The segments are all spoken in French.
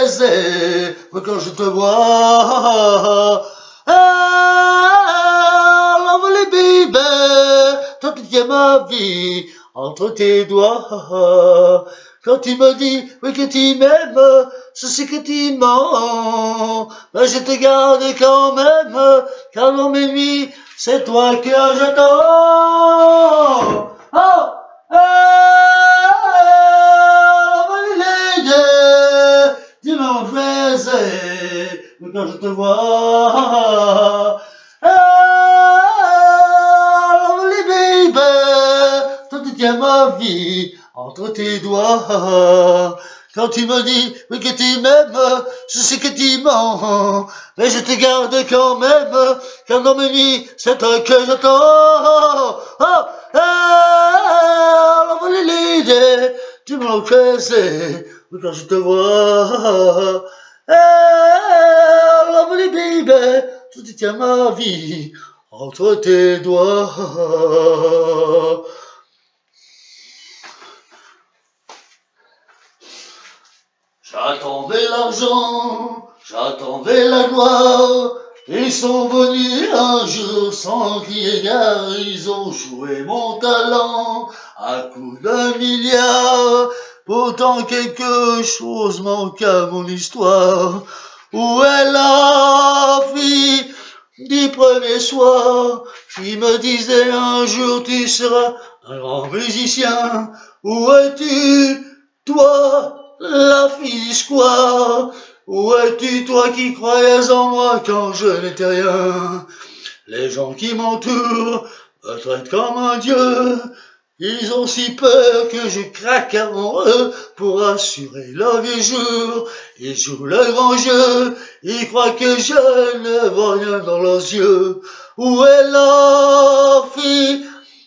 baiser quand je te vois. Ah, l'envolée baby, toi tu tiens ma vie entre tes doigts. Quand tu me dis oui que tu m'aimes, je sais que tu mens, mais je te garde quand même, car dans mes nuits, c'est toi que j'attends. Oh, tu m'en faisais quand je te vois. Les baby, toi tu tiens ma vie entre tes doigts. Quand tu me dis oui que tu m'aimes, je sais que tu mens, mais je te garde quand même, car dans mes nuits, c'est toi que j'attends. Oh, l'idée, tu m'encaisses quand je te vois. Lovely baby, tu tiens ma vie entre tes doigts. J'attendais l'argent, j'attendais la gloire. Ils sont venus un jour sans crier gare. Ils ont joué mon talent à coups d'un milliard. Pourtant quelque chose manque à mon histoire. Où est la fille du premier soir qui me disait un jour tu seras un grand musicien? Où es-tu, toi, la fille du square? Où es-tu, toi qui croyais en moi quand je n'étais rien? Les gens qui m'entourent me traitent comme un dieu. Ils ont si peur que je craque avant eux pour assurer leur vieux jour. Ils jouent le grand jeu, ils croient que je ne vois rien dans leurs yeux. Où est la fille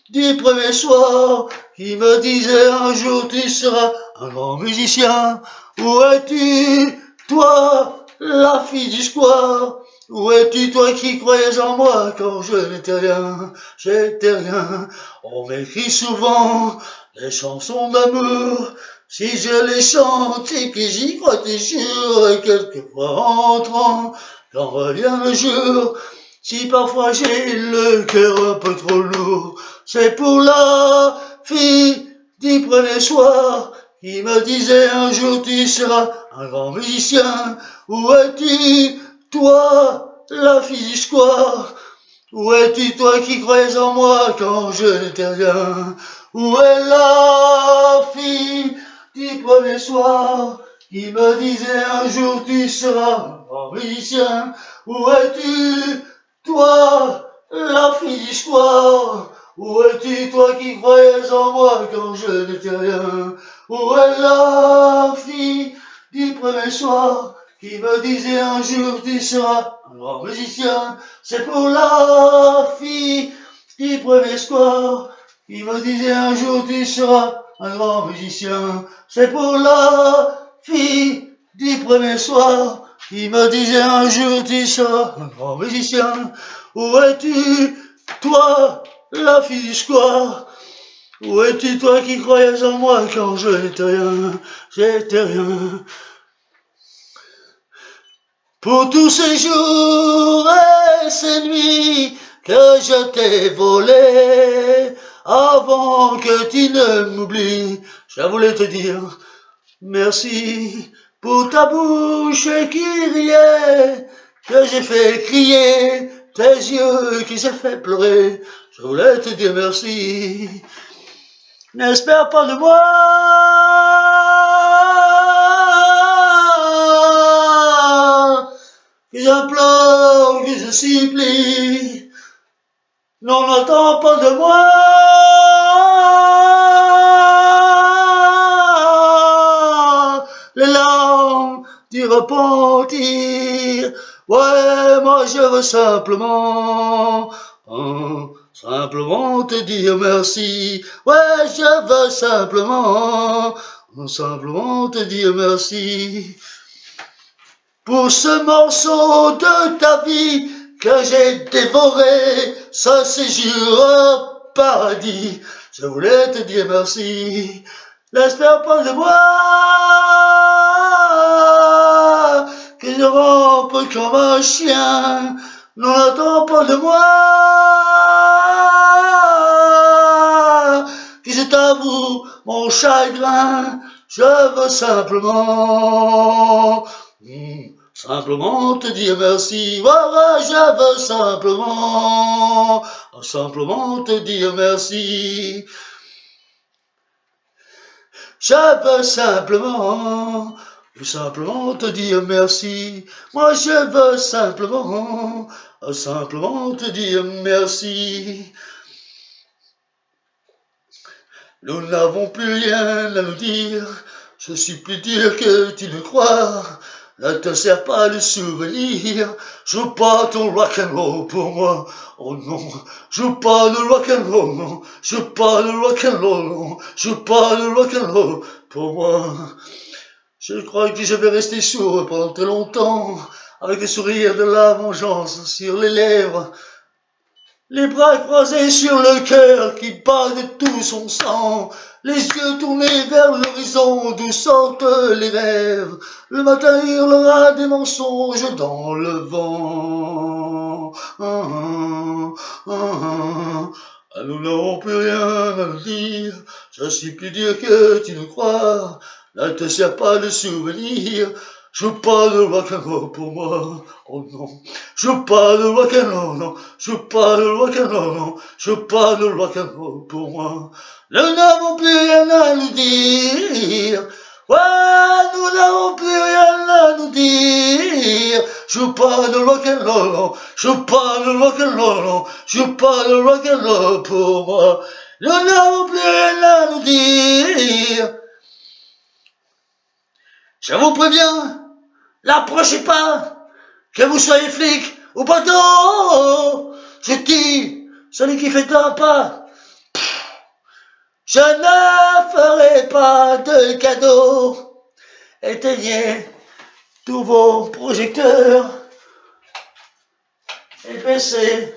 du premier soir qui me disait un jour tu seras un grand musicien? Où es-tu, toi, la fille du square? Où es-tu, toi qui croyais en moi quand je n'étais rien? J'étais rien. On m'écrit souvent des chansons d'amour. Si je les chante et que j'y crois toujours, et quelquefois rentrant, quand revient le jour, si parfois j'ai le cœur un peu trop lourd, c'est pour la fille du premier soir qui me disait un jour tu seras un grand musicien. Où es-tu, toi, la fille du square? Où es-tu, toi qui croyais en moi quand je n'étais rien? Où est la fille du premier soir qui me disait un jour tu seras un grand musicien? Où es-tu, toi, la fille du square? Où es-tu, toi qui croyais en moi quand je n'étais rien? Où est la fille du premier soir qui me disait un jour tu seras un grand musicien? C'est pour la fille du premier soir qui me disait un jour tu seras un grand musicien. C'est pour la fille du premier soir qui me disait un jour tu seras un grand musicien. Où es-tu, toi, la fille du square? Où es-tu, toi qui croyais en moi quand je n'étais rien? J'étais rien. Pour tous ces jours et ces nuits que je t'ai volé, avant que tu ne m'oublies, je voulais te dire merci pour ta bouche qui riait, que j'ai fait crier, tes yeux qui s'est fait pleurer, je voulais te dire merci. N'espère pas de moi que j'implore, que je supplie. Non, n'attends pas de moi les larmes du repentir. Ouais, moi je veux simplement te dire merci. Ouais, je veux simplement te dire merci. Pour ce morceau de ta vie que j'ai dévoré, ce séjour au paradis, je voulais te dire merci. N'espère pas de moi que je rampe comme un chien, n'en attends pas de moi, que je t'avoue mon chagrin, je veux simplement, simplement te dire merci, voilà, je veux simplement te dire merci. Je veux simplement te dire merci. Moi je veux simplement te dire merci. Nous n'avons plus rien à nous dire. Je suis plus dur que tu ne crois. Ne te sers pas de souvenir. Joue pas ton rock'n'roll pour moi. Oh non, joue pas le rock'n'roll, non. Joue pas le rock'n'roll, non. Joue pas le rock'n'roll pour moi. Je crois que je vais rester sourd pendant très longtemps, avec le sourire de la vengeance sur les lèvres. Les bras croisés sur le cœur qui bat de tout son sang, les yeux tournés vers l'horizon d'où sortent les rêves. Le matin hurlera des mensonges dans le vent. Nous n'avons plus rien à nous dire, je suis plus dur que tu ne crois. Ne te sers pas de souvenirs. Joue pas de rock'n'roll pour moi, oh non. Joue pas de rock'n'roll, non. Joue pas de rock'n'roll, non. Joue pas de rock'n'roll pour moi. Nous n'avons plus rien à nous dire. Ouais, nous n'avons plus rien à nous dire. Joue pas de rock'n'roll, non. Joue pas de rock'n'roll, non. Joue pas de rock'n'roll pour moi. Nous n'avons plus rien à nous dire. Je vous préviens, n'approchez pas, que vous soyez flic ou bateau. Je dis, celui qui fait un pas, je ne ferai pas de cadeau. Éteignez tous vos projecteurs et baissez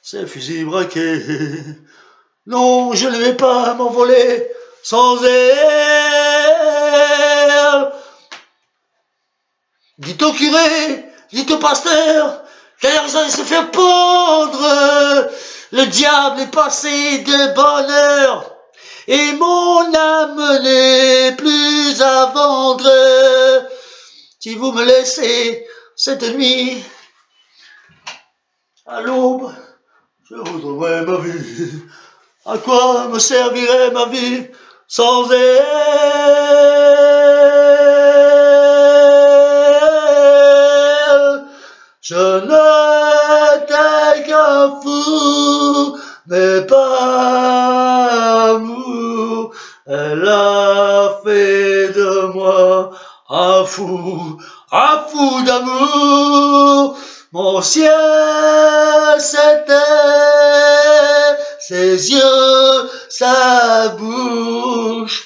ces fusils braqués. Non, je ne vais pas m'envoler sans elle. Dites au curé, dites au pasteur, qu'Alexandre se fait pendre. Le diable est passé de bonne heure, et mon âme n'est plus à vendre. Si vous me laissez cette nuit, à l'aube, je vous donnerai ma vie. À quoi me servirait ma vie sans elle? Je n'étais qu'un fou, mais pas amour. Elle a fait de moi un fou d'amour. Mon ciel, c'était ses yeux, sa bouche.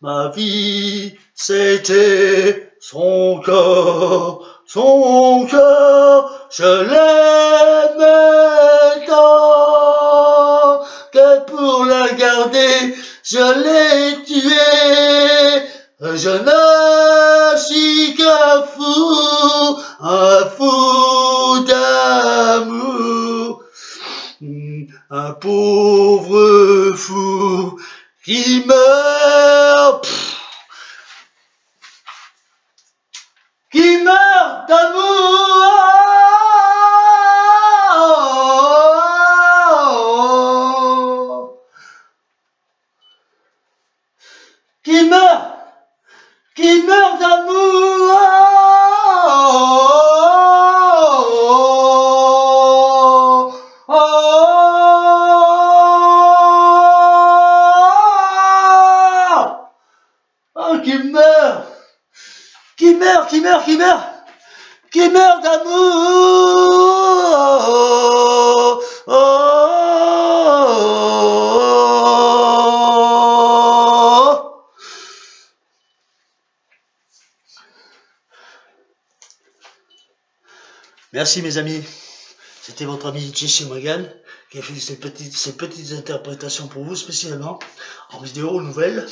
Ma vie, c'était son corps. Je l'aimais tant que pour la garder, je l'ai tuée. Je ne suis qu'un fou, un fou d'amour, un pauvre fou qui meurt, d'amour, qui meurt d'amour. Qui meurt d'amour. Merci mes amis, c'était votre ami Jesse Morgan qui a fait ces petites interprétations pour vous spécialement en vidéo nouvelle.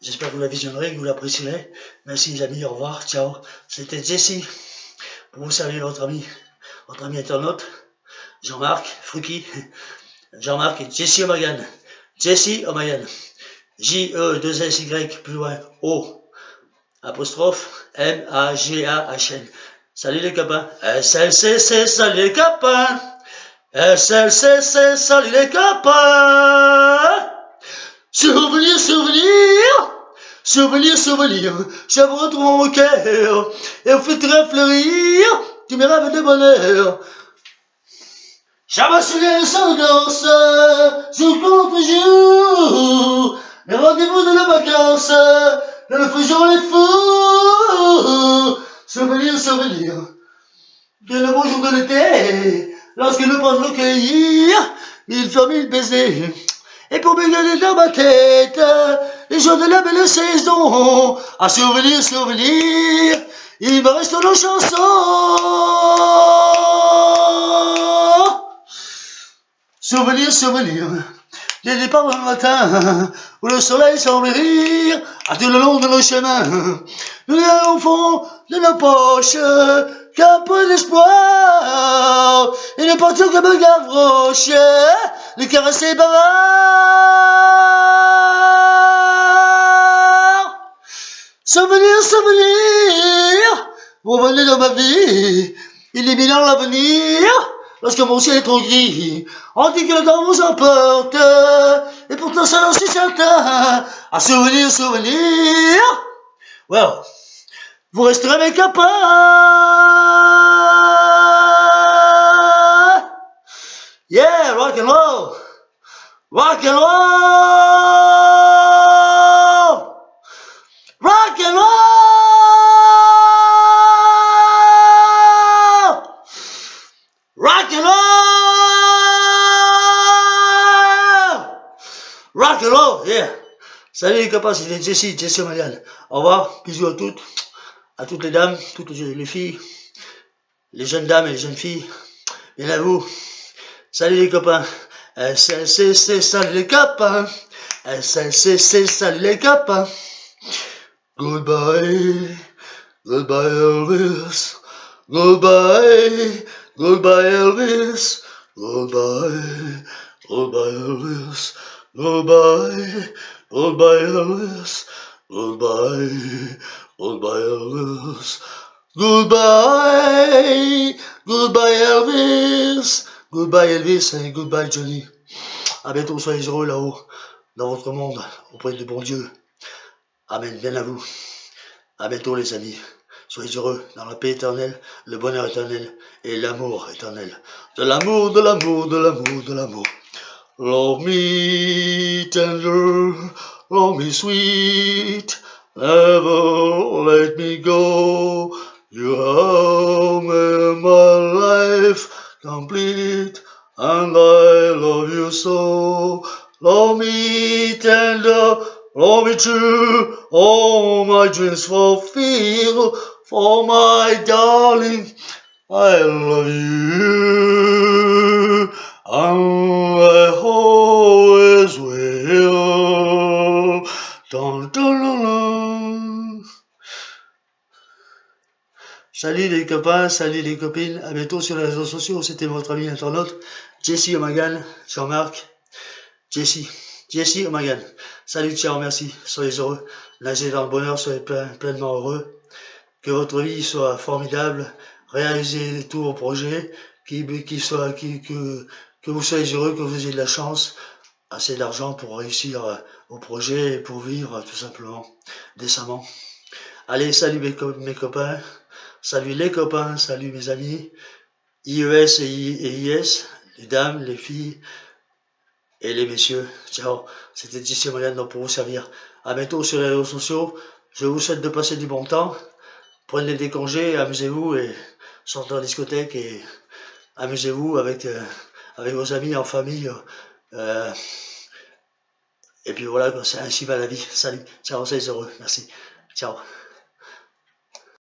J'espère que vous la visionnerez, que vous l'apprécierez. Merci les amis, au revoir, ciao. C'était Jesse, pour vous saluer votre ami internaute, Jean-Marc Fruki, Jean-Marc et Jesse O'Magan. Jesse O'Magan. J-E-2-S-Y, plus loin, O, apostrophe, M-A-G-A-H-N. Salut les copains. SLCC, salut les copains. SLCC, salut les copains. Souvenir, souvenir. Souvenir, souvenir. Je vous retrouve mon cœur. Et vous faites fleurir tous mes rêves de bonheur. J'amasserai sans danse, jour contre jour. Les rendez-vous de la vacance, nous le faisons les fous. Souvenir, souvenir. De le beau jour de l'été, lorsque nous pensons recueillir, il faut mille baisers. Et pour me garder dans ma tête, les jours de la belle saison, à souvenir, souvenir, il me reste nos chansons. Souvenir, souvenir, des départs le matin, où le soleil semble rire, à tout le long de nos chemins. Nous avons au fond de nos poches qu'un peu d'espoir, et ne portons comme un gavroche, de caresser bavard. Souvenir, souvenir, vous venez dans ma vie, illuminant l'avenir. Lorsque mon ciel est trop gris, on dit que le temps vous emporte, et pourtant ça j'en suis certain. À souvenir, souvenir. Well, vous resterez mes copains. Yeah, rock and roll. Rock and roll. Rock and roll. Rock and roll! Rock and roll, yeah! Salut les copains, c'était Jesse O'Magan. Au revoir, bisous à toutes les dames, toutes les filles, les jeunes dames et les jeunes filles. Bien à vous. Salut les copains. SLCC, salut les copains. SLCC, salut les copains. Goodbye, goodbye Elvis. Goodbye. Goodbye Elvis, goodbye, goodbye Elvis, goodbye, goodbye Elvis, goodbye, goodbye Elvis, goodbye, goodbye Elvis, goodbye Elvis et goodbye Johnny. À bientôt, soyez heureux là-haut, dans votre monde, auprès du bon Dieu. Amen, bien à vous. À bientôt les amis. Soyez heureux dans la paix éternelle, le bonheur éternel et l'amour éternel. De l'amour, de l'amour, de l'amour, de l'amour. Love me tender, love me sweet, never let me go. You have made my life complete, and I love you so. Love me tender, love me true, all my dreams fulfill. For my darling, I love you, and I always will. Dun, dun, dun, dun. Salut les copains, salut les copines, à bientôt sur les réseaux sociaux. C'était votre ami internaute, Jesse O'Magan, Jean-Marc, Jesse O'Magan. Salut, ciao, merci, soyez heureux, nagez dans le bonheur, soyez pleinement heureux. Que votre vie soit formidable, réalisez tous vos projets, que vous soyez heureux, que vous ayez de la chance, assez d'argent pour réussir vos projets et pour vivre tout simplement décemment. Allez, salut mes copains, salut les copains, salut mes amis, IES et IS, les dames, les filles et les messieurs. Ciao, c'était Jesse O'Magan pour vous servir. À bientôt sur les réseaux sociaux. Je vous souhaite de passer du bon temps. Prenez des congés, amusez-vous et sortez en discothèque et amusez-vous avec vos amis, en famille. Et puis voilà, c'est ainsi va la vie. Salut, ciao, soyez heureux, merci, ciao.